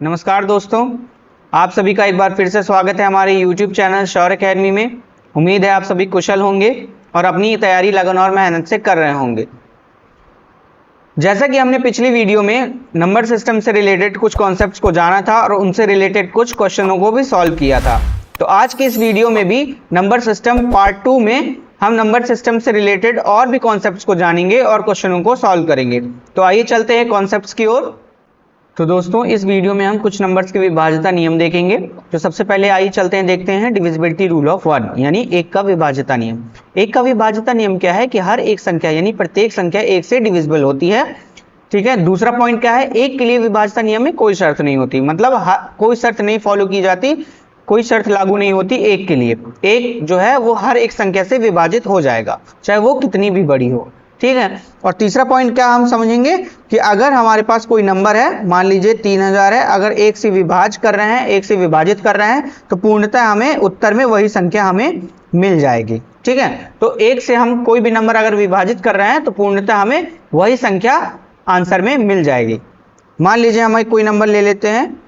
नमस्कार दोस्तों, आप सभी का एक बार फिर से स्वागत है हमारे YouTube चैनल शौर्य अकेडमी में। उम्मीद है आप सभी कुशल होंगे और अपनी तैयारी लगन और मेहनत से कर रहे होंगे। जैसा कि हमने पिछली वीडियो में नंबर सिस्टम से रिलेटेड कुछ कॉन्सेप्ट्स को जाना था और उनसे रिलेटेड कुछ क्वेश्चनों को भी सॉल्व किया था, तो आज के इस वीडियो में भी नंबर सिस्टम पार्ट 2 में हम नंबर सिस्टम से रिलेटेड और भी कॉन्सेप्ट्स को जानेंगे और क्वेश्चनों को सॉल्व करेंगे। तो आइए चलते हैं कॉन्सेप्ट्स की ओर। तो दोस्तों, इस वीडियो में हम कुछ नंबर्स के विभाज्यता नियम देखेंगे। तो सबसे पहले आइए चलते हैं, देखते हैं डिविजिबिलिटी रूल ऑफ 1 यानी एक का विभाज्यता नियम। एक का विभाज्यता नियम क्या है कि हर एक संख्या यानी प्रत्येक संख्या एक से डिविजिबल होती है। ठीक है। दूसरा पॉइंट क्या है, एक के लिए विभाज्यता नियम में कोई शर्त नहीं होती, मतलब कोई शर्त नहीं फॉलो की जाती, कोई शर्त लागू नहीं होती एक के लिए। एक जो है वो हर एक संख्या से विभाजित हो जाएगा, चाहे वो कितनी भी बड़ी हो। ठीक है। और तीसरा पॉइंट क्या हम समझेंगे कि अगर हमारे पास कोई नंबर है, मान लीजिए 3000 है, अगर एक से विभाजित कर रहे हैं, एक से विभाजित कर रहे हैं, तो पूर्णतः हमें उत्तर में वही संख्या हमें मिल जाएगी। ठीक है। तो एक से हम कोई भी नंबर अगर विभाजित कर रहे हैं तो पूर्णतः हमें वही संख्या आंसर में मिल जाएगी। मान लीजिए हम कोई नंबर ले लेते हैं,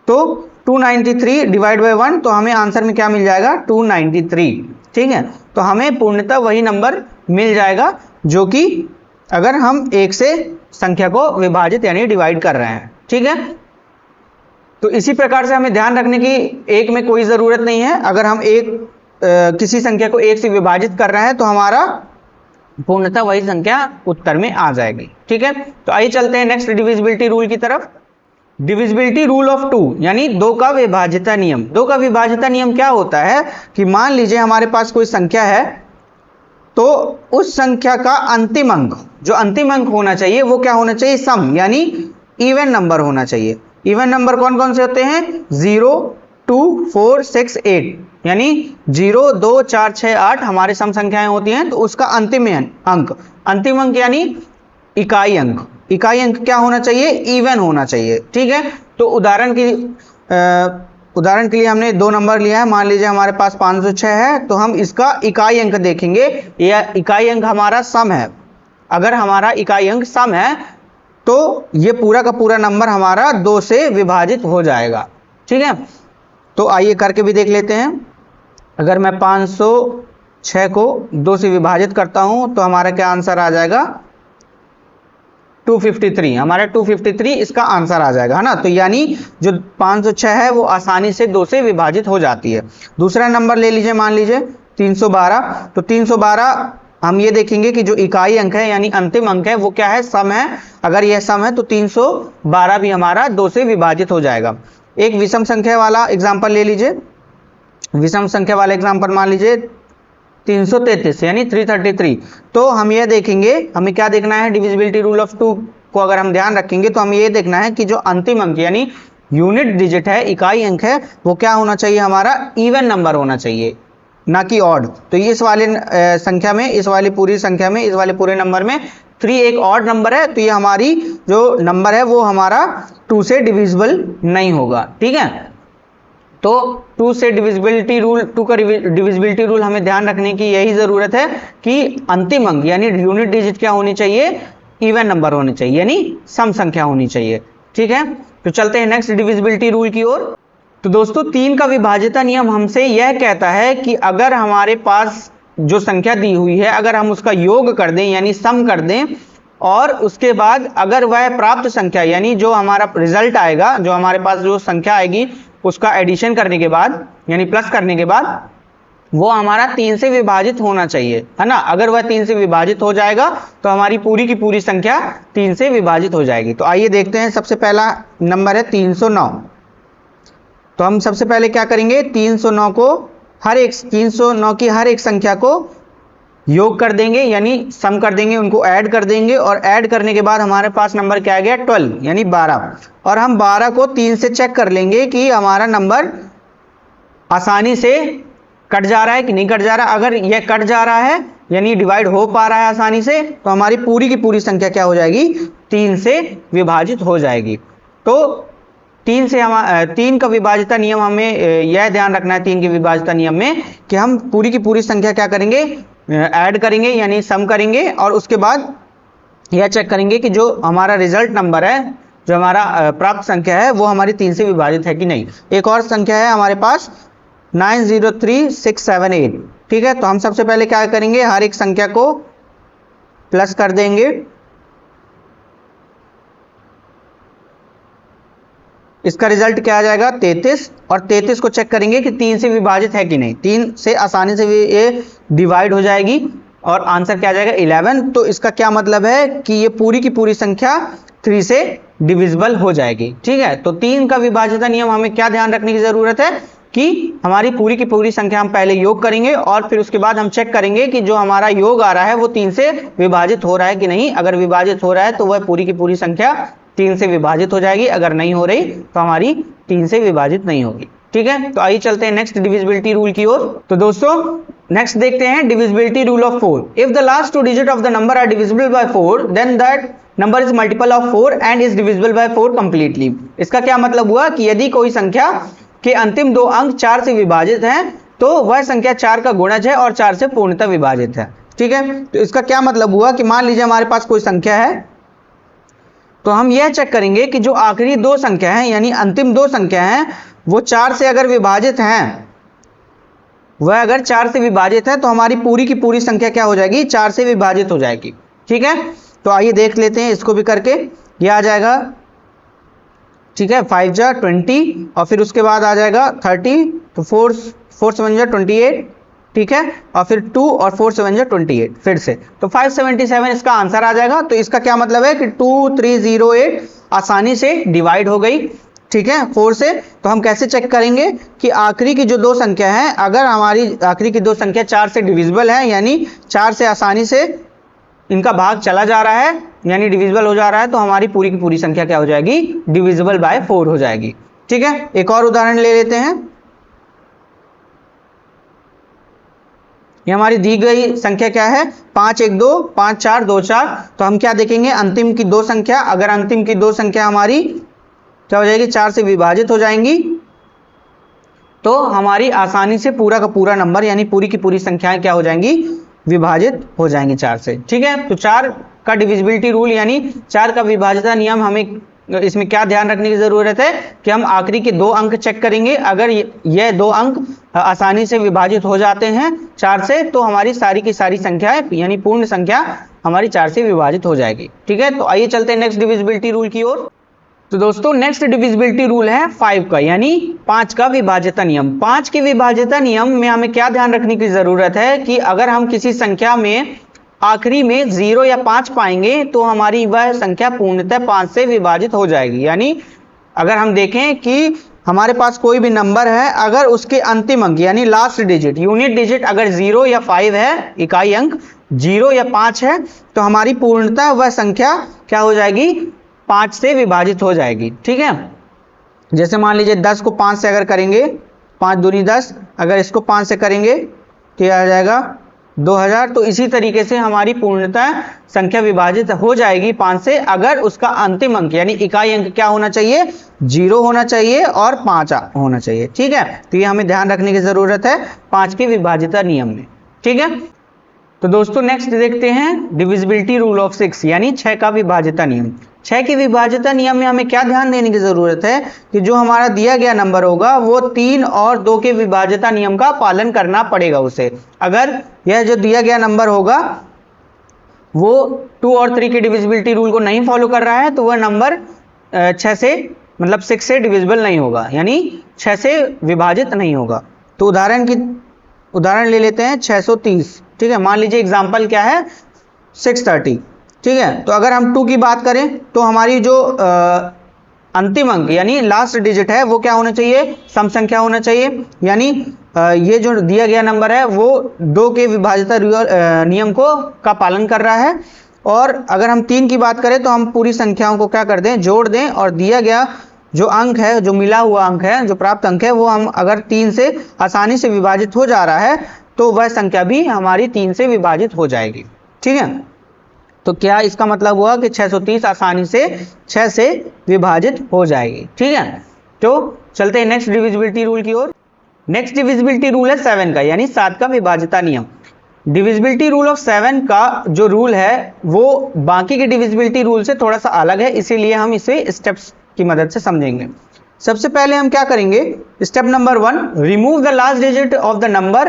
तो 293 डिवाइड बाय 1, तो हमें आंसर में क्या मिल जाएगा, 293। ठीक है। तो हमें पूर्णतः वही नंबर मिल जाएगा जो कि अगर हम एक से संख्या को विभाजित यानी डिवाइड कर रहे हैं। ठीक है। तो इसी प्रकार से हमें ध्यान रखने की एक में कोई ज़रूरत नहीं है। अगर हम किसी संख्या को एक से विभाजित कर रहे हैं तो हमारा पूर्णतः वही संख्या उत्तर में आ जाएगी। ठीक है। तो आइए चलते हैं नेक्स्ट डिविजिबिलिटी रूल की तरफ। डिविजिबिलिटी रूल ऑफ 2 यानी दो का विभाज्यता नियम। दो का विभाज्यता नियम क्या होता है कि मान लीजिए हमारे पास कोई संख्या है, तो उस संख्या का अंतिम अंक, जो अंतिम अंक होना चाहिए वो क्या होना चाहिए, सम यानी इवन नंबर होना चाहिए। इवन नंबर कौन कौन से होते हैं, 0, 2, 4, 6, 8 यानी 0, 2, 4, 6, 8 हमारे सम संख्याएं होती हैं। तो उसका अंतिम अंक यानी इकाई अंक, इकाई अंक क्या होना चाहिए, इवन होना चाहिए। ठीक है। तो उदाहरण के लिए हमने दो नंबर लिया है, मान लीजिए हमारे पास 506 है, तो हम इसका इकाई अंक देखेंगे, या इकाई अंक हमारा सम है। अगर हमारा इकाई अंक सम है तो ये पूरा का पूरा नंबर हमारा 2 से विभाजित हो जाएगा। ठीक है। तो आइए करके भी देख लेते हैं। अगर मैं 506 को 2 से विभाजित करता हूं तो हमारा क्या आंसर आ जाएगा, 253। हमारा 253 इसका आंसर आ जाएगा, है ना। तो यानी जो 506 है वो आसानी से 2 से विभाजित हो जाती है। दूसरा नंबर ले लीजिए, मान लीजिए 312। तो 312 हम ये देखेंगे कि जो इकाई अंक है यानी अंतिम अंक है वो क्या है, सम है। अगर यह सम है तो 312 भी हमारा 2 से विभाजित हो जाएगा। एक विषम संख्या वाला एग्जाम्पल ले लीजिए। विषम संख्या वाला एग्जाम्पल मान लीजिए 333 यानी 333। तो हम ये देखेंगे, हमें क्या देखना है, डिविजिबिलिटी रूल ऑफ 2 को अगर हम ध्यान रखेंगे तो हमें ये देखना है कि जो अंतिम अंक यानी यूनिट डिजिट है, इकाई अंक है, वो क्या होना चाहिए, हमारा इवन नंबर होना चाहिए, ना कि ऑड। तो इस वाले संख्या में, इस वाली पूरी संख्या में, इस वाले पूरे नंबर में 3 एक ऑड नंबर है, तो ये हमारी जो नंबर है वो हमारा 2 से डिविजिबल नहीं होगा। ठीक है। तो 2 से डिविजिबिलिटी रूल, 2 का डिविजिबिलिटी रूल हमें ध्यान रखने की यही जरूरत है कि अंतिम अंक यानी यूनिट डिजिट क्या होनी चाहिए, इवन नंबर होने चाहिए, यानी सम संख्या होनी चाहिए। ठीक है। तो चलते हैं नेक्स्ट डिविजिबिलिटी रूल की ओर। तो दोस्तों, 3 का विभाज्यता नियम हमसे यह कहता है कि अगर हमारे पास जो संख्या दी हुई है, अगर हम उसका योग कर दें यानी सम कर दें, और उसके बाद अगर वह प्राप्त संख्या यानी जो हमारा रिजल्ट आएगा, जो हमारे पास जो संख्या आएगी उसका एडिशन करने के बाद यानी प्लस करने के बाद वो हमारा 3 से विभाजित होना चाहिए, है ना। अगर वह 3 से विभाजित हो जाएगा तो हमारी पूरी की पूरी संख्या 3 से विभाजित हो जाएगी। तो आइए देखते हैं, सबसे पहला नंबर है 309। तो हम सबसे पहले क्या करेंगे, 309 की हर एक संख्या को योग कर देंगे यानी सम कर देंगे, उनको ऐड कर देंगे, और ऐड करने के बाद हमारे पास नंबर क्या आ गया, 12 यानी 12। और हम 12 को 3 से चेक कर लेंगे कि हमारा नंबर आसानी से कट जा रहा है कि नहीं कट जा रहा। अगर यह कट जा रहा है यानी डिवाइड हो पा रहा है आसानी से, तो हमारी पूरी की पूरी संख्या क्या हो जाएगी, 3 से विभाजित हो जाएगी। तो 3 का विभाज्यता नियम, हमें यह ध्यान रखना है 3 के विभाज्यता नियम में कि हम पूरी की पूरी संख्या क्या करेंगे, ऐड करेंगे यानी सम करेंगे, और उसके बाद यह चेक करेंगे कि जो हमारा रिजल्ट नंबर है जो हमारा प्राप्त संख्या है वो हमारी 3 से विभाजित है कि नहीं। एक और संख्या है हमारे पास 903678। ठीक है, तो हम सबसे पहले क्या करेंगे, हर एक संख्या को प्लस कर देंगे। इसका रिजल्ट क्या आ जाएगा 33, और 33 को चेक करेंगे कि 3 से विभाजित है कि नहीं। 3 से आसानी से ये डिवाइड हो जाएगी और आंसर क्या आ जाएगा 11। तो इसका क्या मतलब है कि ये पूरी की पूरी संख्या 3 से डिविजिबल हो जाएगी। ठीक है, तो 3 का विभाज्यता नियम हमें क्या ध्यान रखने की जरूरत है कि हमारी पूरी की पूरी संख्या हम पहले योग करेंगे और फिर उसके बाद हम चेक करेंगे कि जो हमारा योग आ रहा है वो 3 से विभाजित हो रहा है कि नहीं। अगर विभाजित हो रहा है तो वह पूरी की पूरी संख्या 3 से विभाजित हो जाएगी, अगर नहीं हो रही तो हमारी 3 से विभाजित नहीं होगी। ठीक है, तो आइए चलते हैं नेक्स्ट डिविजिबिलिटी रूल की ओर। तो दोस्तों नेक्स्ट देखते हैं divisibility rule of 4। If the last 2 digit of the number are divisible by 4 then that number is multiple of 4 and is divisible by 4 completely. इसका क्या मतलब हुआ कि यदि कोई संख्या के अंतिम 2 अंक 4 से विभाजित हैं तो वह संख्या 4 का गुणज है और 4 से पूर्णतः विभाजित है। ठीक है, तो इसका क्या मतलब हुआ कि मान लीजिए हमारे पास कोई संख्या है, तो हम यह चेक करेंगे कि जो आखिरी 2 संख्या हैं यानी अंतिम 2 संख्या हैं वो 4 से अगर विभाजित हैं, वह अगर 4 से विभाजित है तो हमारी पूरी की पूरी संख्या क्या हो जाएगी 4 से विभाजित हो जाएगी। ठीक है, तो आइए देख लेते हैं इसको भी करके। यह आ जाएगा, ठीक है, 5 जा 20 और फिर उसके बाद आ जाएगा 30, तो 4 7 जा 28। ठीक है, और फिर 2 और 4 7 जा 28 फिर से, तो 577 इसका आंसर आ जाएगा। तो इसका क्या मतलब है कि 2308 आसानी से डिवाइड हो गई। ठीक है, 4 से। तो हम कैसे चेक करेंगे कि आखिरी की जो 2 संख्या है, अगर हमारी आखिरी की 2 संख्या 4 से डिविजिबल है यानी 4 से आसानी से इनका भाग चला जा रहा है यानी डिविजिबल हो जा रहा है, तो हमारी पूरी की पूरी संख्या क्या हो जाएगी डिविजिबल बाय 4 हो जाएगी। ठीक है, एक और उदाहरण ले लेते हैं। ये हमारी दी गई संख्या क्या है 5 1 2 5 4 2 4। तो हम क्या देखेंगे अंतिम की 2 संख्या, अगर अंतिम की 2 संख्या हमारी क्या हो जाएगी 4 से विभाजित हो जाएंगी तो हमारी आसानी से पूरा का पूरा नंबर यानी पूरी की पूरी संख्याएं क्या हो जाएंगी विभाजित हो जाएंगे 4 से। ठीक है, तो 4 का डिविजिबिलिटी रूल यानी 4 का विभाज्यता नियम, हमें इसमें क्या ध्यान रखने की जरूरत है कि हम आखिरी के 2 अंक चेक करेंगे। अगर ये 2 अंक आसानी से विभाजित हो जाते हैं 4 से तो हमारी सारी की सारी संख्याएं यानी पूर्ण संख्या हमारी 4 से विभाजित हो जाएगी। ठीक है, तो आइए चलते हैं नेक्स्ट डिविजिबिलिटी रूल की ओर। तो दोस्तों नेक्स्ट डिविजिबिलिटी रूल है 5 का यानी 5 का विभाज्यता नियम। 5 के विभाज्यता नियम में हमें क्या ध्यान रखने की जरूरत है कि अगर हम किसी संख्या में आखिरी में 0 या 5 पाएंगे तो हमारी वह संख्या पूर्णतः 5 से विभाजित हो जाएगी। यानी अगर हम देखें कि हमारे पास कोई भी नंबर है, अगर उसके अंतिम अंक यानी लास्ट डिजिट यूनिट डिजिट अगर 0 या 5 है, इकाई अंक 0 या 5 है, तो हमारी पूर्णतः वह संख्या क्या हो जाएगी 5 से विभाजित हो जाएगी। ठीक है, जैसे मान लीजिए 10 को 5 से अगर करेंगे, 5 दूनी 10, अगर इसको 5 से करेंगे तो यह आ जाएगा 2000। तो इसी तरीके से हमारी पूर्णतः संख्या विभाजित हो जाएगी 5 से अगर उसका अंतिम अंक यानी इकाई अंक क्या होना चाहिए 0 होना चाहिए और 5 होना चाहिए। ठीक है, तो ये हमें ध्यान रखने की जरूरत है 5 के विभाज्यता नियम में। ठीक है, तो दोस्तों नेक्स्ट देखते हैं डिविजिबिलिटी रूल ऑफ 6 यानी 6 का विभाज्यता नियम। 6 के विभाज्यता नियम में हमें क्या ध्यान देने की जरूरत है कि जो हमारा दिया गया नंबर होगा वो 3 और 2 के विभाज्यता नियम का पालन करना पड़ेगा उसे। अगर यह जो दिया गया नंबर होगा वो 2 और 3 के डिविजिबिलिटी रूल को नहीं फॉलो कर रहा है तो वह नंबर 6 से मतलब 6 से डिविजिबल नहीं होगा यानी 6 से विभाजित नहीं होगा। तो उदाहरण ले लेते हैं 630। ठीक है, मान लीजिए एग्जाम्पल क्या है 630। ठीक है, तो अगर हम 2 की बात करें तो हमारी जो अंतिम अंक यानी लास्ट डिजिट है वो क्या होना चाहिए सम संख्या होना चाहिए। यानी ये जो दिया गया नंबर है वो 2 के विभाज्यता नियम का पालन कर रहा है। और अगर हम 3 की बात करें तो हम पूरी संख्याओं को क्या कर दें जोड़ दें और दिया गया जो अंक है जो मिला हुआ अंक है जो प्राप्त अंक है वो हम अगर 3 से आसानी से विभाजित हो जा रहा है तो वह संख्या भी हमारी 3 से विभाजित हो जाएगी। ठीक है, तो क्या इसका मतलब हुआ कि 630 आसानी से 6 से विभाजित हो जाएगी। ठीक है, तो चलते हैं नेक्स्ट डिविजिबिलिटी रूल की ओर। नेक्स्ट डिविजिबिलिटी रूल है 7 का यानी 7 का विभाज्यता नियम। डिविजिबिलिटी रूल ऑफ 7 का जो रूल है वो बाकी के डिविजिबिलिटी रूल से थोड़ा सा अलग है, इसीलिए हम इसे स्टेप्स की मदद से समझेंगे। सबसे पहले हम क्या करेंगे, step number 1, remove the last digit of the number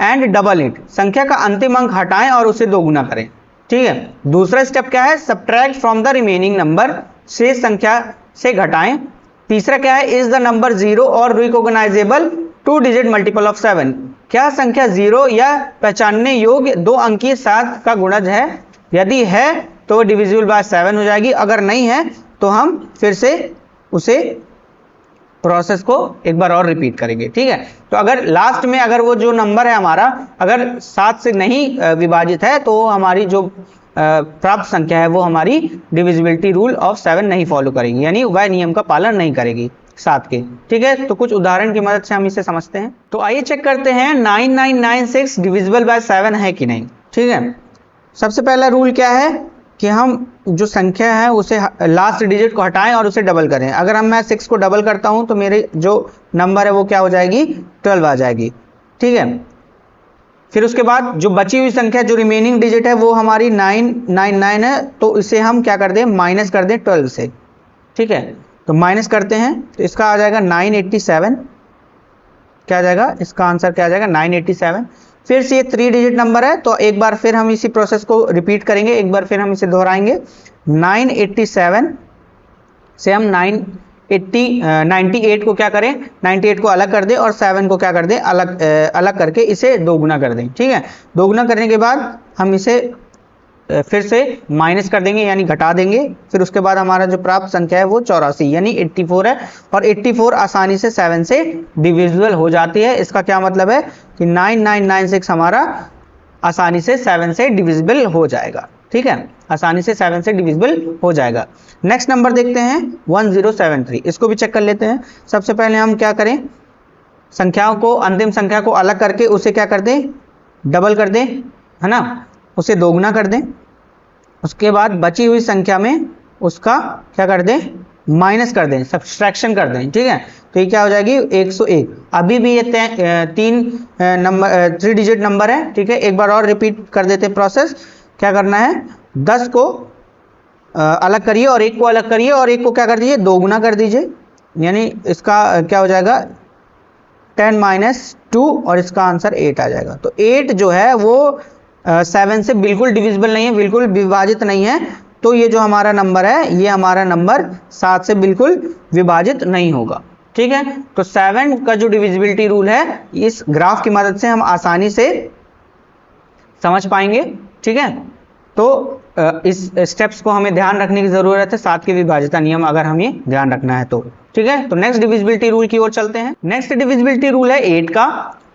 and double it. संख्या का अंतिम अंक हटाएं और उसे दोगुना करें। ठीक है। दूसरा स्टेप क्या है, subtract from the remaining number, शेष संख्या से घटाएं। तीसरा क्या है, इज द नंबर 0 और रिकॉग्नाइजेबल 2 डिजिट मल्टीपल ऑफ 7। क्या संख्या 0 या पहचानने योग्य 2 अंकीय 7 का गुणज है? यदि है तो डिविजिबल बाय 7 हो जाएगी, अगर नहीं है तो हम फिर से उसे प्रोसेस को एक बार और रिपीट करेंगे। ठीक है। तो अगर लास्ट में अगर वो जो नंबर है हमारा अगर 7 से नहीं विभाजित है तो हमारी जो प्राप्त संख्या है वो हमारी डिविजिबिलिटी रूल ऑफ 7 नहीं फॉलो करेगी, यानी वह नियम का पालन नहीं करेगी 7 के। ठीक है। तो कुछ उदाहरण की मदद से हम इसे समझते हैं। तो आइए चेक करते हैं 9996 डिविजिबल बाय 7 है कि नहीं। ठीक है। सबसे पहला रूल क्या है कि हम जो संख्या है उसे लास्ट डिजिट को हटाएं और उसे डबल करें। अगर मैं 6 को डबल करता हूं तो मेरे जो नंबर है वो क्या हो जाएगी, 12 आ जाएगी। ठीक है। फिर उसके बाद जो बची हुई संख्या जो रिमेनिंग डिजिट है वो हमारी 999 है, तो इसे हम क्या कर दें, माइनस कर दें 12 से। ठीक है। तो माइनस करते हैं तो इसका आ जाएगा 987। क्या आ जाएगा, इसका आंसर क्या आ जाएगा, 987। फिर से ये 3 डिजिट नंबर है तो एक बार फिर हम इसी प्रोसेस को रिपीट करेंगे, एक बार फिर हम इसे दोहराएंगे। 987 से हम 98 को क्या करें, 98 को अलग कर दें और 7 को क्या कर दें, अलग करके इसे दोगुना कर दें। ठीक है। दोगुना करने के बाद हम इसे फिर से माइनस कर देंगे यानी घटा देंगे। फिर उसके बाद हमारा जो प्राप्त संख्या है वो 84 यानी 84 है, और 84 आसानी से 7 से डिविजिबल हो जाती है। इसका क्या मतलब है कि 9996 हमारा आसानी से 7 से डिविजिबल हो जाएगा। ठीक है। आसानी से 7 से डिविजिबल हो जाएगा। नेक्स्ट नंबर देखते हैं 1073, इसको भी चेक कर लेते हैं। सबसे पहले हम क्या करें, संख्याओं को, अंतिम संख्या को अलग करके उसे क्या कर दें, डबल कर दें, है ना, उसे दोगुना कर दें। उसके बाद बची हुई संख्या में उसका क्या कर दें, माइनस कर दें, सब्सट्रैक्शन कर दें। ठीक है। तो ये क्या हो जाएगी, 101। अभी भी ये 3 डिजिट नंबर है। ठीक है। एक बार और रिपीट कर देते प्रोसेस। क्या करना है, 10 को अलग करिए और 1 को अलग करिए और 1 को क्या कर दीजिए, दोगुना कर दीजिए, यानी इसका क्या हो जाएगा 10 - 2 और इसका आंसर 8 आ जाएगा। तो 8 जो है वो 7 से बिल्कुल डिविजिबल नहीं है, बिल्कुल विभाजित नहीं है। तो ये जो हमारा नंबर है ये हमारा नंबर 7 से बिल्कुल विभाजित नहीं होगा। ठीक है। तो 7 का जो डिविजिबिलिटी रूल है इस ग्राफ की मदद से हम आसानी से समझ पाएंगे। ठीक है। तो इस स्टेप्स को हमें ध्यान रखने की जरूरत है, 7 के विभाज्यता नियम अगर हमें ध्यान रखना है तो। ठीक है। तो नेक्स्ट डिविजिबिलिटी रूल की ओर चलते हैं। नेक्स्ट डिविजिबिलिटी रूल है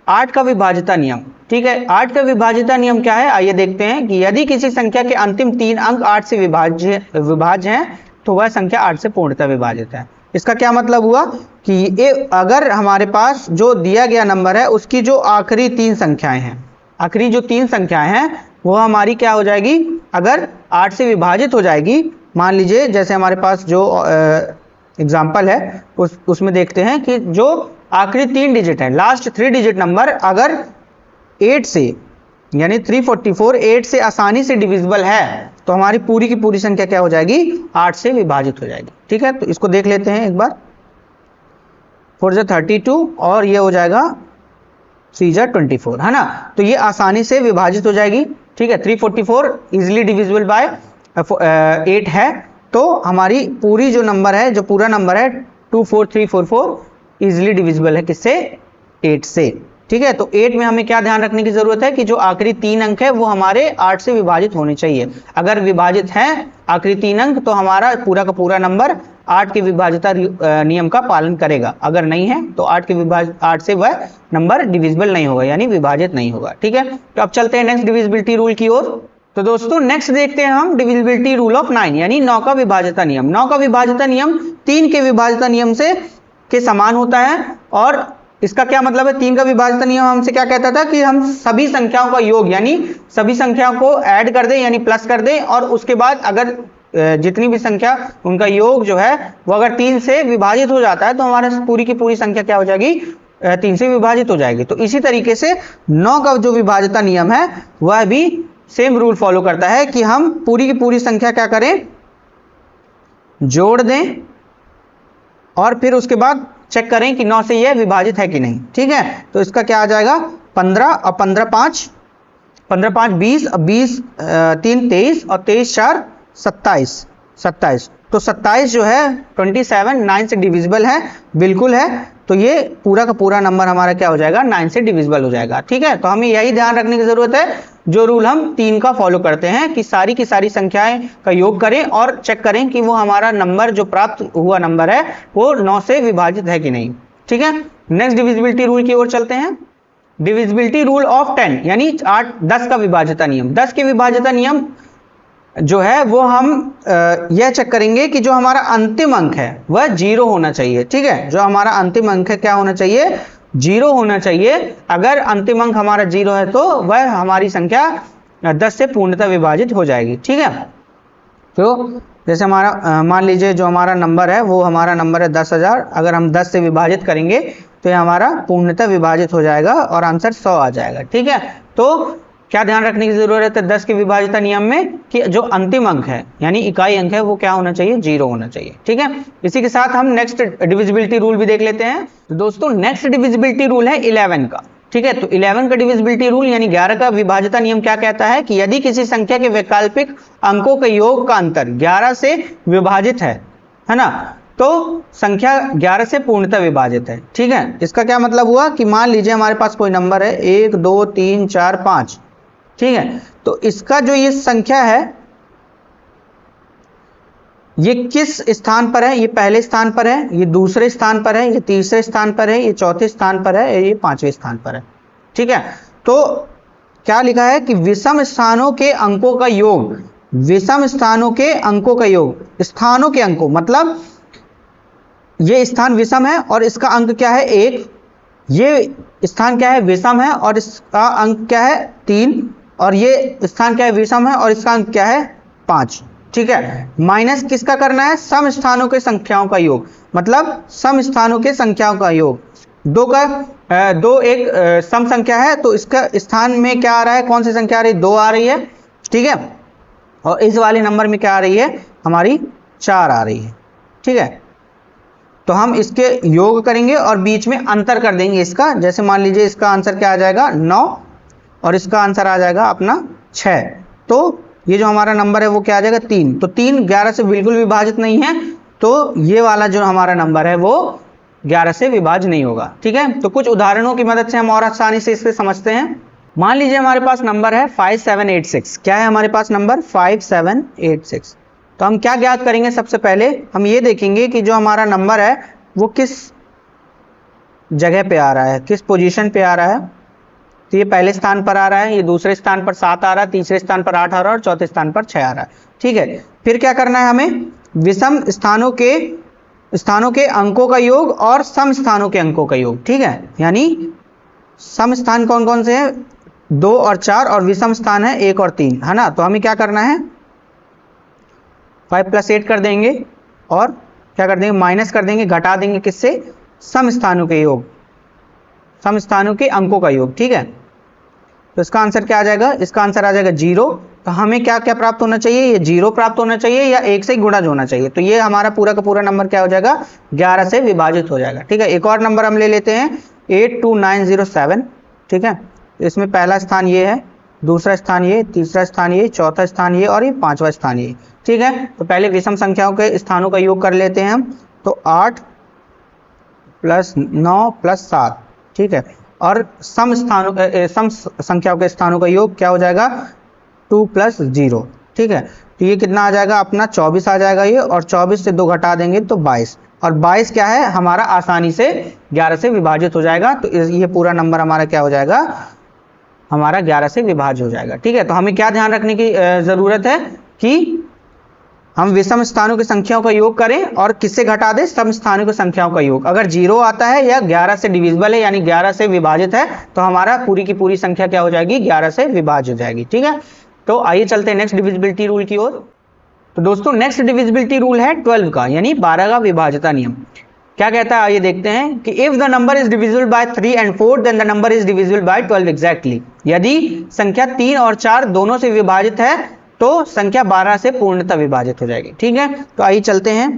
8 का विभाज्यता नियम। ठीक है। 8 का विभाज्यता नियम क्या है, आइए देखते हैं कि यदि किसी संख्या के अंतिम 3 अंक 8 से विभाज्य हैं तो वह संख्या 8 से पूर्णतः विभाजित है। इसका क्या मतलब हुआ कि अगर हमारे पास जो दिया गया नंबर है उसकी जो आखिरी 3 संख्याएं हैं, आखिरी जो 3 संख्याएं हैं वो हमारी क्या हो जाएगी, अगर 8 से विभाजित हो जाएगी। मान लीजिए जैसे हमारे पास जो एग्जाम्पल है उसमें देखते हैं कि जो आखिरी 3 डिजिट है, लास्ट 3 डिजिट नंबर अगर 8 से यानी 344 8 से आसानी से डिविजिबल है तो हमारी पूरी की पूरी संख्या क्या हो जाएगी, 8 से विभाजित हो जाएगी। ठीक है। तो इसको देख लेते हैं एक बार। 4 × 32 और ये हो जाएगा 3 × 24, है ना। तो ये आसानी से विभाजित हो जाएगी। ठीक है। 344 इजिली डिविजिबल बाय 8 है, तो हमारी पूरी जो नंबर है, जो पूरा नंबर है 24344 इजिली डिविजिबल है किससे, 8 से। ठीक है। तो 8 में हमें क्या ध्यान रखने की जरूरत है कि जो आखिरी 3 अंक है वो हमारे 8 से विभाजित होने चाहिए। अगर विभाजित है आखिरी 3 अंक तो हमारा पूरा का पूरा नंबर 8 के विभाज्यता नियम का पालन करेगा। अगर नहीं है तो 8 से वह नंबर डिविजिबल नहीं होगा, यानी विभाजित नहीं होगा। ठीक है। तो अब चलते हैं नेक्स्ट डिविजिबिलिटी रूल की ओर। तो दोस्तों नेक्स्ट देखते हैं हम डिविजिबिलिटी रूल ऑफ 9 यानी 9 का विभाज्यता नियम। 9 का विभाज्यता नियम 3 के विभाज्यता नियम से के समान होता है। और इसका क्या मतलब है, 3 का विभाज्यता नियम हमसे क्या कहता था कि हम सभी संख्याओं का योग यानी सभी संख्याओं को ऐड कर दें यानी प्लस कर दें, और उसके बाद अगर जितनी भी संख्या उनका योग जो है वो अगर 3 से विभाजित हो जाता है तो हमारे पूरी की पूरी संख्या क्या हो जाएगी, 3 से विभाजित हो जाएगी। तो इसी तरीके से 9 का जो विभाज्यता नियम है वह भी सेम रूल फॉलो करता है कि हम पूरी की पूरी संख्या क्या करें, जोड़ दें और फिर उसके बाद चेक करें कि 9 से यह विभाजित है कि नहीं। ठीक है, तो इसका क्या आ जाएगा 15 और 15 5 20 और 20 3 23 और 23 4 27। तो 27 जो है 27 9 से डिविजिबल है, बिल्कुल है। तो ये पूरा का पूरा नंबर हमारा क्या हो जाएगा 9 से डिविजिबल हो जाएगा। ठीक है, तो हमें यही ध्यान रखने की जरूरत है जो रूल हम 3 का फॉलो करते हैं कि सारी की सारी संख्याएं का योग करें और चेक करें कि वो हमारा नंबर जो प्राप्त हुआ नंबर है वो 9 से विभाजित है कि नहीं। ठीक है, नेक्स्ट डिविजिबिलिटी रूल की ओर चलते हैं। डिविजिबिलिटी रूल ऑफ 10 यानी 10 का विभाज्यता नियम। 10 के विभाज्यता नियम जो है वो हम यह चेक करेंगे कि जो हमारा अंतिम अंक है वह 0 होना चाहिए। ठीक है, जो हमारा अंतिम अंक है क्या होना चाहिए, 0 होना चाहिए। अगर अंतिम अंक हमारा 0 है तो वह हमारी संख्या 10 से पूर्णतः विभाजित हो जाएगी। ठीक है, तो जैसे हमारा मान लीजिए जो हमारा नंबर है वो हमारा नंबर है 10,000। अगर हम 10 से विभाजित करेंगे तो ये हमारा पूर्णतः विभाजित हो जाएगा और आंसर 100 आ जाएगा। ठीक है, तो क्या ध्यान रखने की जरूरत है 10 के विभाज्यता नियम में कि जो अंतिम अंक है यानी इकाई अंक है वो क्या होना चाहिए, 0 होना चाहिए। ठीक है, इसी के साथ हम नेक्स्ट डिविजिबिलिटी रूल भी देख लेते हैं। तो दोस्तों नेक्स्ट डिविजिबिलिटी रूल है 11 का। ठीक है, तो 11 का डिविजिबिलिटी रूल यानी 11 का विभाज्यता नियम क्या कहता है कि यदि किसी संख्या के वैकल्पिक अंकों के योग का अंतर 11 से विभाजित है ना, तो संख्या 11 से पूर्णतः विभाजित है। ठीक है, इसका क्या मतलब हुआ कि मान लीजिए हमारे पास कोई नंबर है 1 2 3 4 5। ठीक है, तो इसका जो ये संख्या है ये किस स्थान पर है, ये पहले स्थान पर है, ये दूसरे स्थान पर है, ये तीसरे स्थान पर है, ये चौथे स्थान पर है, ये 5वें स्थान पर है। ठीक है, तो क्या लिखा है कि विषम स्थानों के अंकों का योग, विषम स्थानों के अंकों का योग, स्थानों के अंकों मतलब ये स्थान विषम है और इसका अंक क्या है 1, ये स्थान क्या है विषम है और इसका अंक क्या है 3, और ये स्थान क्या है विषम है और इसका अंक क्या है 5। ठीक है, माइनस किसका करना है, सम स्थानों के संख्याओं का योग, मतलब सम स्थानों के संख्याओं का योग। दो एक सम संख्या है तो इसका स्थान में क्या आ रहा है, कौन सी संख्या आ रही है, 2 आ रही है। ठीक है, और इस वाले नंबर में क्या आ रही है, हमारी 4 आ रही है। ठीक है, तो हम इसके योग करेंगे और बीच में अंतर कर देंगे इसका। जैसे मान लीजिए इसका आंसर क्या आ जाएगा 9 और इसका आंसर आ जाएगा अपना 6। तो ये जो हमारा नंबर है वो क्या आ जाएगा 3। तो 3 11 से बिल्कुल विभाजित नहीं है, तो ये वाला जो हमारा नंबर है वो 11 से विभाज्य नहीं होगा। ठीक है, तो कुछ उदाहरणों की मदद से हम और आसानी से इसे समझते हैं। मान लीजिए हमारे पास नंबर है 5786। क्या है हमारे पास नंबर 5786। तो हम क्या ज्ञात करेंगे, सबसे पहले हम ये देखेंगे कि जो हमारा नंबर है वो किस जगह पे आ रहा है, किस पोजीशन पे आ रहा है। तो ये पहले स्थान पर आ रहा है, ये दूसरे स्थान पर 7 आ रहा है, तीसरे स्थान पर 8 आ रहा है और चौथे स्थान पर 6 आ रहा है। ठीक है, फिर क्या करना है हमें, विषम स्थानों के अंकों का योग और सम स्थानों के अंकों का योग। ठीक है, यानी सम स्थान कौन कौन से हैं, 2 और 4, और विषम स्थान है 1 और 3, है ना। तो हमें क्या करना है 5 + 8 कर देंगे और क्या कर देंगे, माइनस कर देंगे, घटा देंगे किससे, सम स्थानों के योग, सम स्थानों के अंकों का योग। ठीक है, तो इसका आंसर क्या आ जाएगा, इसका आंसर आ जाएगा 0। तो हमें क्या क्या प्राप्त होना चाहिए, ये 0 प्राप्त होना चाहिए या 1 से गुणा होना चाहिए। तो ये हमारा पूरा का पूरा नंबर क्या हो जाएगा, 11 से विभाजित हो जाएगा। ठीक है, एक और नंबर हम ले लेते हैं 82907। ठीक है, इसमें पहला स्थान ये है, दूसरा स्थान ये, तीसरा स्थान ये, चौथा स्थान ये और ये 5वां स्थान ये। ठीक है, तो पहले विषम संख्याओं के स्थानों का योग कर लेते हैं हम। तो 8 + 9 + 7। ठीक है, और सम संख्याओं के स्थानों का योग क्या हो जाएगा 2 + 0। ठीक है, तो ये कितना आ जाएगा अपना 24 आ जाएगा ये, और 24 से 2 घटा देंगे तो 22, और 22 क्या है हमारा आसानी से 11 से विभाजित हो जाएगा। तो ये पूरा नंबर हमारा क्या हो जाएगा, हमारा 11 से विभाज्य हो जाएगा। ठीक है, तो हमें क्या ध्यान रखने की जरूरत है कि हम विषम स्थानों की संख्याओं का योग करें और किससे घटा दें, सम स्थानों की संख्याओं का योग। अगर 0 आता है या 11 से डिविजिबल है यानी 11 से विभाजित है तो हमारा पूरी की पूरी संख्या क्या हो जाएगी, 11 से विभाज्य हो जाएगी। ठीक है, तो आइए चलते हैं नेक्स्ट डिविजिबिलिटी रूल की ओर। तो दोस्तों नेक्स्ट डिविजिबिलिटी रूल है 12 का, यानी 12 का विभाज्यता नियम। क्या कहता है आइए देखते हैं कि if the number is divisible by 3 and 4 then the number is divisible by 12 exactly. यदि संख्या 3 और 4 दोनों से विभाजित है तो संख्या 12 से पूर्णतः विभाजित हो जाएगी। ठीक है, तो आइए चलते हैं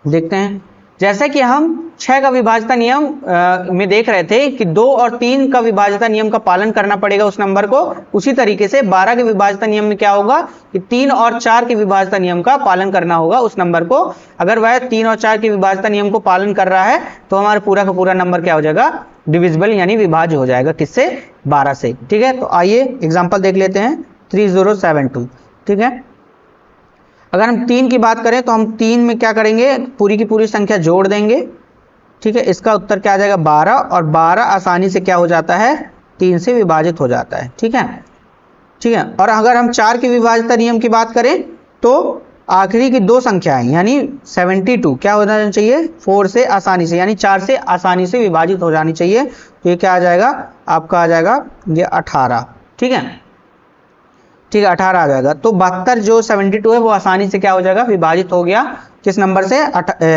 देखते हैं। जैसा कि हम 6 का विभाज्यता नियम में देख रहे थे कि 2 और 3 का विभाज्यता नियम का पालन करना पड़ेगा उस नंबर को, उसी तरीके से 12 के विभाज्यता नियम में क्या होगा कि 3 और 4 के विभाज्यता नियम का पालन करना होगा उस नंबर को। अगर वह 3 और 4 के विभाज्यता नियम को पालन कर रहा है तो हमारा पूरा का पूरा नंबर क्या हो जाएगा, डिविजिबल यानी विभाज्य हो जाएगा। किससे, 12 से। ठीक है, तो आइए एग्जाम्पल देख लेते हैं 3072। ठीक है, अगर हम 3 की बात करें तो हम 3 में क्या करेंगे, पूरी की पूरी संख्या जोड़ देंगे। ठीक है, इसका उत्तर क्या आ जाएगा 12, और 12 आसानी से क्या हो जाता है, 3 से विभाजित हो जाता है। ठीक है, ठीक है। और अगर हम 4 की विभाज्यता नियम की बात करें तो आखिरी की 2 संख्याएं यानी 72 क्या हो जाना चाहिए, 4 से आसानी से यानी 4 से आसानी से विभाजित हो जानी चाहिए। तो ये क्या आ जाएगा, आपका आ जाएगा ये 18। ठीक है, ठीक है, 18 आ जाएगा। तो 72 जो 72 है वो आसानी से क्या हो जाएगा, विभाजित हो गया किस नंबर से,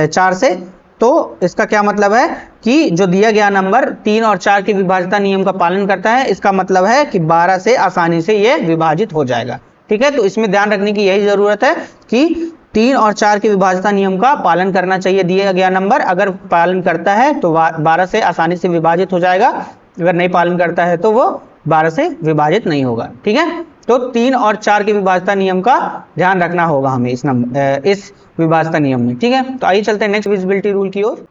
4 से। तो इसका क्या मतलब है कि जो दिया गया नंबर 3 और 4 की विभाज्यता नियम का पालन करता है, इसका मतलब है कि 12 से आसानी से ये विभाजित हो जाएगा। ठीक है, तो इसमें ध्यान रखने की यही जरूरत है कि 3 और 4 की विभाज्यता नियम का पालन करना चाहिए दिया गया नंबर। अगर पालन करता है तो 12 से आसानी से विभाजित हो जाएगा, अगर नहीं पालन करता है तो वो 12 से विभाजित नहीं होगा। ठीक है, तो 3 और 4 के विभाज्यता नियम का ध्यान रखना होगा हमें इस विभाज्यता नियम में। ठीक है, तो आइए चलते हैं नेक्स्ट डिविजिबिलिटी रूल की ओर।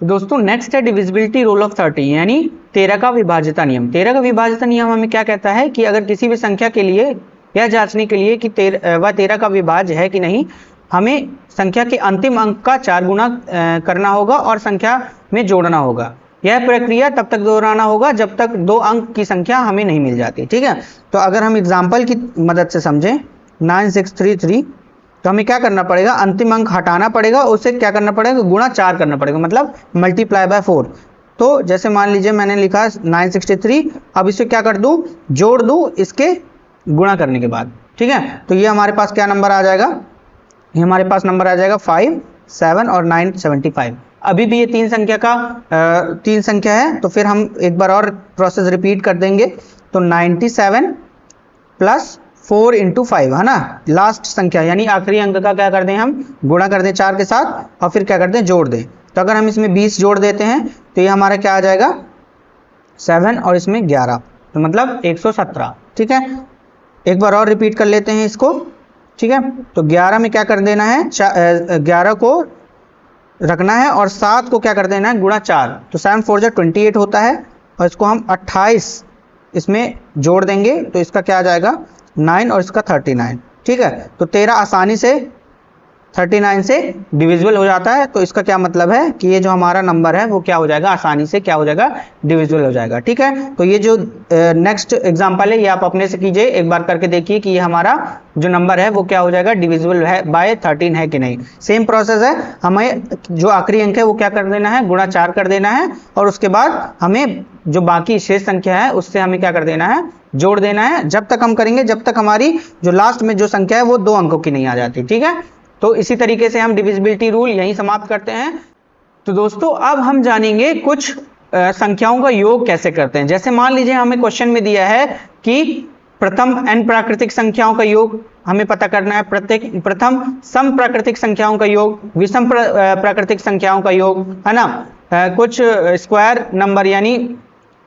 दोस्तों नेक्स्ट है डिविजिबिलिटी रूल ऑफ 30 यानी 13 का विभाज्यता नियम। 13 का विभाज्यता नियम हमें क्या कहता है कि अगर किसी भी संख्या के लिए यह जांचने के लिए कि वह 13 का विभाज्य है कि नहीं, हमें संख्या के अंतिम अंक का 4 गुना करना होगा और संख्या में जोड़ना होगा। यह प्रक्रिया तब तक दोहराना होगा जब तक 2 अंक की संख्या हमें नहीं मिल जाती। ठीक है, तो अगर हम एग्जाम्पल की मदद से समझें 9633, तो हमें क्या करना पड़ेगा, अंतिम अंक हटाना पड़ेगा, उसे क्या करना पड़ेगा, गुणा 4 करना पड़ेगा, मतलब मल्टीप्लाई बाय 4। तो जैसे मान लीजिए मैंने लिखा 963, अब इसे क्या कर दूं, जोड़ दूं इसके गुणा करने के बाद। ठीक है, तो ये हमारे पास क्या नंबर आ जाएगा, ये हमारे पास नंबर आ जाएगा 5, 7 और 975। अभी भी ये 3 संख्या है, तो फिर हम एक बार और प्रोसेस रिपीट कर देंगे। तो 97 प्लस 4 इंटू 5 है ना, लास्ट संख्या यानी आखिरी अंक का क्या कर दें, हम गुणा कर दें 4 के साथ और फिर क्या कर दें, जोड़ दें। तो अगर हम इसमें 20 जोड़ देते हैं तो ये हमारा क्या आ जाएगा 7 और इसमें 11, तो मतलब 117। ठीक है, एक बार और रिपीट कर लेते हैं इसको। ठीक है, तो 11 में क्या कर देना है, 11 को रखना है और 7 को क्या कर देना है, गुणा 4। तो 7 4 28 होता है और इसको हम 28 इसमें जोड़ देंगे तो इसका क्या आ जाएगा 9 और इसका 39। ठीक है, तो 13 आसानी से 39 से डिविजिबल हो जाता है। तो इसका क्या मतलब है कि ये जो हमारा नंबर है वो क्या हो जाएगा, आसानी से क्या हो जाएगा, डिविजिबल हो जाएगा। ठीक है, तो ये जो नेक्स्ट एग्जांपल है ये आप अपने से कीजिए, एक बार करके देखिए कि ये हमारा जो नंबर है वो क्या हो जाएगा, डिविजिबल है बाय 13 है कि नहीं। सेम प्रोसेस है, हमें जो आखिरी अंक है वो क्या कर देना है, गुणा 4 कर देना है और उसके बाद हमें जो बाकी शेष संख्या है उससे हमें क्या कर देना है, जोड़ देना है। जब तक हम करेंगे जब तक हमारी जो लास्ट में जो संख्या है वो 2 अंकों की नहीं आ जाती। ठीक है, तो इसी तरीके से हम डिविजिबिलिटी रूल यहीं समाप्त करते हैं। तो दोस्तों अब हम जानेंगे कुछ संख्याओं का योग कैसे करते हैं। जैसे मान लीजिए हमें क्वेश्चन में दिया है कि प्रथम n प्राकृतिक संख्याओं का योग हमें पता करना है, प्रथम सम प्राकृतिक संख्याओं का योग, विषम प्राकृतिक संख्याओं का योग है ना, कुछ स्क्वायर नंबर यानी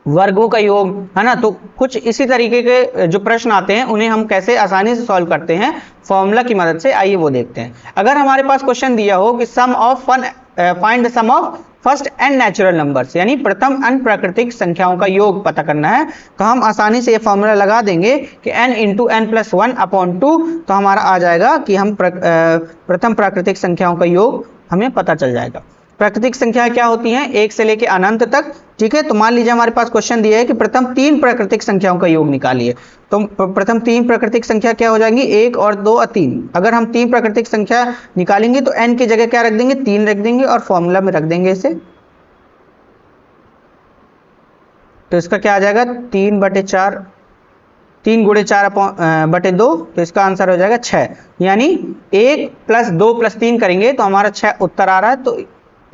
वर्गों का योग है ना। तो कुछ इसी तरीके के जो प्रश्न आते हैं उन्हें हम कैसे आसानी से सॉल्व करते हैं फॉर्मूला की मदद से, आइए वो देखते हैं। अगर हमारे पास क्वेश्चन दिया हो कि find the sum of first n natural numbers यानी प्रथम n प्राकृतिक संख्याओं का योग पता करना है, तो हम आसानी से ये फॉर्मूला लगा देंगे कि n इंटू n प्लस 1/2, तो हमारा आ जाएगा कि हम प्रथम प्राकृतिक संख्याओं का योग हमें पता चल जाएगा। प्राकृतिक संख्या क्या होती हैं, 1 से लेकर अनंत तक। ठीक है, तो मान लीजिए हमारे पास क्वेश्चन दिया है कि प्रथम 3 प्राकृतिक संख्याओं का योग निकालिए, तो प्रथम 3 प्राकृतिक संख्या क्या हो जाएंगी, 1 और 2 और 3। अगर हम 3 प्राकृतिक संख्या निकालेंगे तो n की जगह क्या रख देंगे, 3 रख देंगे और फॉर्मूला में रख देंगे इसे। तो इसका क्या आ जाएगा 3/4, 3 गुणे 4/2, तो इसका आंसर हो जाएगा 6। यानी 1 + 2 + 3 करेंगे तो हमारा 6 उत्तर आ रहा है। तो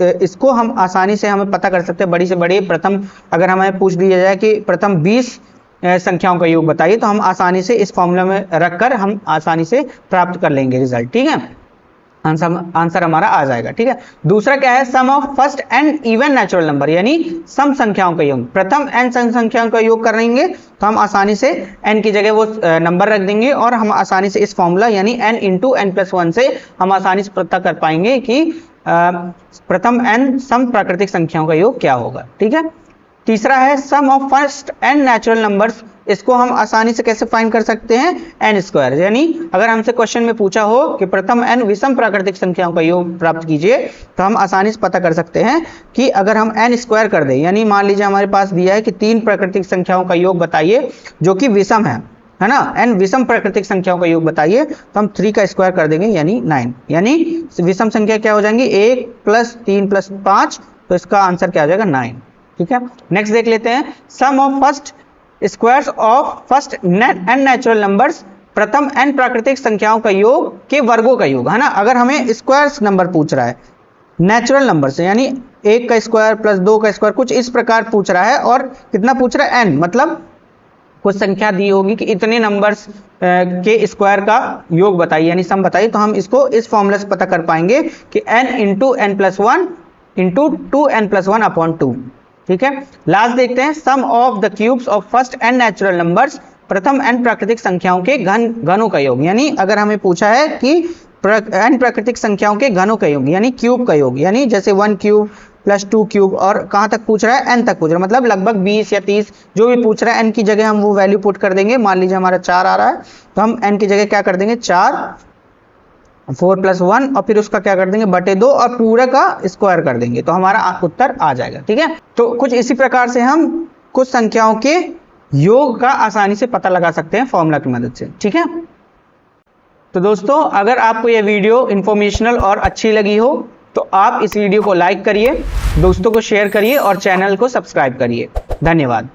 इसको हम आसानी से हमें पता कर सकते हैं। बड़ी से बड़ी प्रथम अगर हमें पूछ दिया जाए कि प्रथम 20 संख्याओं का योग बताइए, तो हम आसानी से इस फॉर्मूला में रखकर हम आसानी से प्राप्त कर लेंगे रिजल्ट। ठीक है, आंसर हमारा आ जाएगा। ठीक है, दूसरा क्या है, sum of first and even natural number, यानी सम संख्याओं का योग। प्रथम एन सम संख्याओं का योग करेंगे तो हम आसानी से एन की जगह वो नंबर रख देंगे और हम आसानी से इस फॉर्मूला यानी एन इंटू एन प्लस 1 से हम आसानी से पता कर पाएंगे कि प्रथम एन सम प्राकृतिक संख्याओं का योग क्या होगा। ठीक है, तीसरा है sum of first n natural numbers. इसको हम आसानी से कैसे फाइंड कर सकते हैं, एन स्क्वायर, यानी अगर हमसे क्वेश्चन में पूछा हो कि प्रथम एन विषम प्राकृतिक संख्याओं का योग प्राप्त कीजिए, तो हम आसानी से पता कर सकते हैं कि अगर हम एन स्क्वायर कर दें, यानी मान लीजिए हमारे पास दिया है कि 3 प्राकृतिक संख्याओं का योग बताइए जो कि विषम है ना, एन विषम प्राकृतिक संख्याओं का योग बताइए, तो हम 3 का स्क्वायर कर देंगे यानी 9, यानी विषम संख्या क्या हो जाएंगी, 1 + 3 + 5, तो इसका आंसर क्या हो जाएगा, 9। ठीक है, नेक्स्ट देख लेते हैं, sum of first squares of first n natural numbers, प्रथम एन प्राकृतिक संख्याओं का योग के वर्गों का योग, है ना। अगर हमें स्क्वायर्स नंबर पूछ रहा है नेचुरल नंबर से, यानी 1 का स्क्वायर + 2 का स्क्वायर, कुछ इस प्रकार पूछ रहा है, और कितना पूछ रहा है, एन, मतलब कुछ संख्या दी होगी कि इतने नंबर्स के स्क्वायर का योग बताइए यानी सम बताइए, तो हम इसको इस फॉर्मूला से पता कर पाएंगे कि n into n plus 1 into 2n+1/2। ठीक है, लास्ट देखते हैं, sum of the cubes of first n natural numbers, प्रथम एन प्राकृतिक संख्याओं के घनों का योग, यानी अगर हमें पूछा है कि एन प्राकृतिक संख्याओं के घनों का योग यानी क्यूब का योग, यानी जैसे 1 क्यूब + 2 क्यूब, और कहाँ तक पूछ रहा है, एन तक पूछ रहा है, मतलब लगभग 20 या 30 जो भी पूछ रहा है, एन की जगह हम वो वैल्यू पुट कर देंगे। मान लीजिए हमारा 4 आ रहा है, तो हम एन की जगह क्या कर देंगे, 4 4 + 1 और फिर उसका क्या कर देंगे, /2 और पूरा का स्क्वायर कर देंगे, तो हमारा उत्तर आ जाएगा। ठीक है, तो कुछ इसी प्रकार से हम कुछ संख्याओं के योग का आसानी से पता लगा सकते हैं फॉर्मूला की मदद से। ठीक है, तो दोस्तों अगर आपको यह वीडियो इंफॉर्मेशनल और अच्छी लगी हो तो आप इस वीडियो को लाइक करिए, दोस्तों को शेयर करिए और चैनल को सब्सक्राइब करिए। धन्यवाद।